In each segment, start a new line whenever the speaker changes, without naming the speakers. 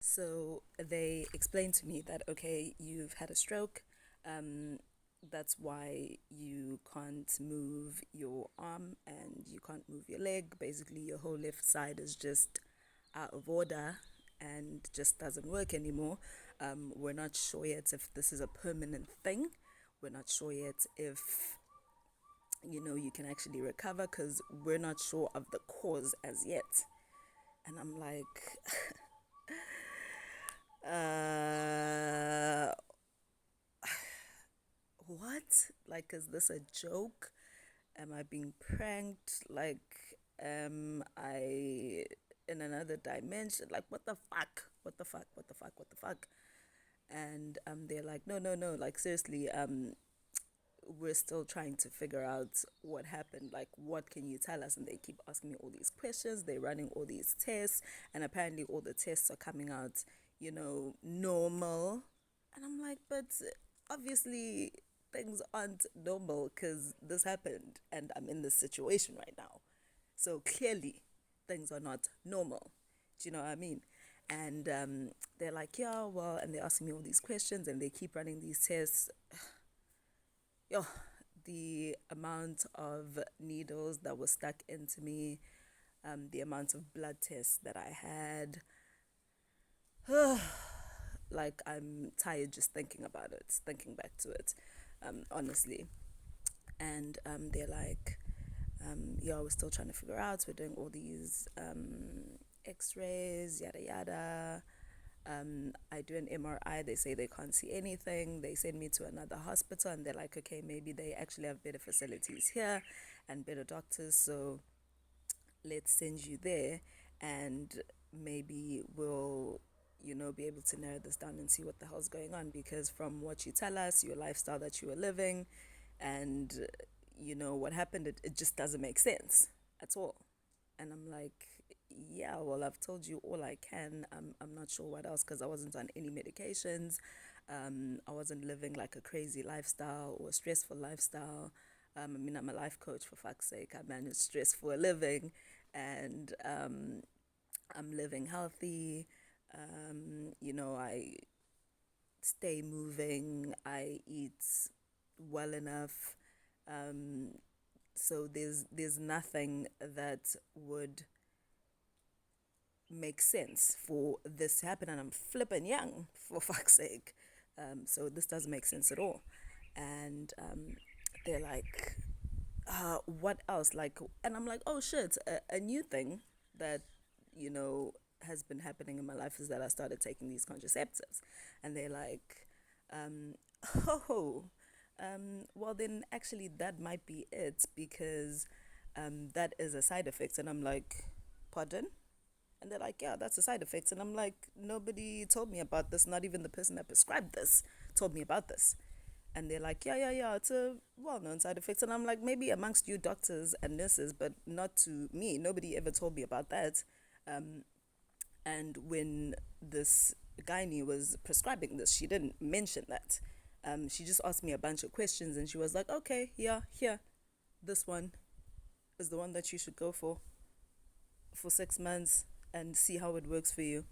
So they explained to me that, okay, you've had a stroke. Um, that's why you can't move your arm and you can't move your leg. Basically, your whole left side is just out of order and just doesn't work anymore. We're not sure yet if this is a permanent thing. We're not sure yet if you can actually recover because we're not sure of the cause as yet. And I'm like, uh, what? Like, is this a joke? Am I being pranked? Like, am I in another dimension? Like, what the fuck? What the fuck? What the fuck? What the fuck? And they're like, no, no, no. Like, seriously, we're still trying to figure out what happened. Like, what can you tell us? And they keep asking me all these questions. They're running all these tests, and apparently, all the tests are coming out, normal. And I'm like, but obviously, things aren't normal because this happened, and I'm in this situation right now. So clearly, things are not normal. Do you know what I mean? And they're like, yeah, well, and they're asking me all these questions, and they keep running these tests. Yo, the amount of needles that were stuck into me, the amount of blood tests that I had. Like, I'm tired just thinking about it, thinking back to it, honestly. And they're like, yeah, we're still trying to figure out. We're doing all these x-rays, yada yada. I do an MRI. They say they can't see anything. They send me to another hospital, and they're like, okay, maybe they actually have better facilities here and better doctors. So let's send you there, and maybe we'll be able to narrow this down and see what the hell's going on. Because from what you tell us, your lifestyle that you were living, and what happened, it just doesn't make sense at all. And I'm like, yeah, well, I've told you all I can. I'm not sure what else because I wasn't on any medications. I wasn't living like a crazy lifestyle or a stressful lifestyle. I mean, I'm a life coach, for fuck's sake. I manage stress for a living, and I'm living healthy. I stay moving. I eat well enough. Um, so there's nothing that would make sense for this to happen, and I'm flipping young, for fuck's sake. So this doesn't make sense at all. And they're like, what else? Like, and I'm like, oh shit, a new thing that you know has been happening in my life is that I started taking these contraceptives. And they're like, um, oh, well then actually that might be it because that is a side effect. And I'm like, pardon? And they're like, yeah, that's a side effect. And I'm like, nobody told me about this. Not even the person that prescribed this told me about this. And they're like, yeah, yeah, yeah, it's a well known side effect. And I'm like, maybe amongst you doctors and nurses, but not to me. Nobody ever told me about that. Um, and when this gynae was prescribing this, she didn't mention that. She just asked me a bunch of questions and she was like, okay, yeah, here, this one is the one that you should go for 6 months and see how it works for you.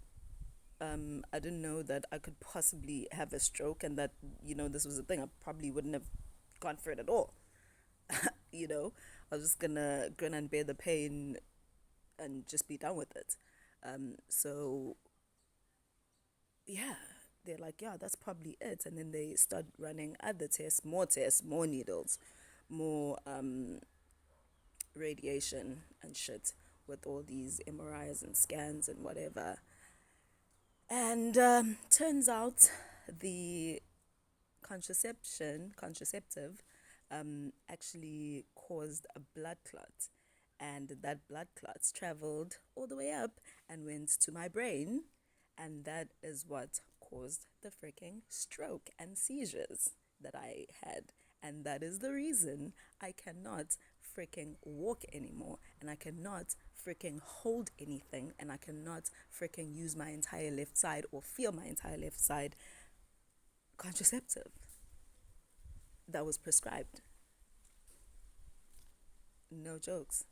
I didn't know that I could possibly have a stroke and that, this was a thing. I probably wouldn't have gone for it at all. you know, I was just gonna grin and bear the pain and just be done with it. So yeah, they're like, yeah, that's probably it. And then they start running other tests, more needles, more radiation and shit with all these MRIs and scans and whatever. And turns out the contraceptive, actually caused a blood clot. And that blood clots traveled all the way up and went to my brain. And that is what caused the freaking stroke and seizures that I had. And that is the reason I cannot freaking walk anymore. And I cannot freaking hold anything. And I cannot freaking use my entire left side or feel my entire left side contraceptive that was prescribed. No jokes.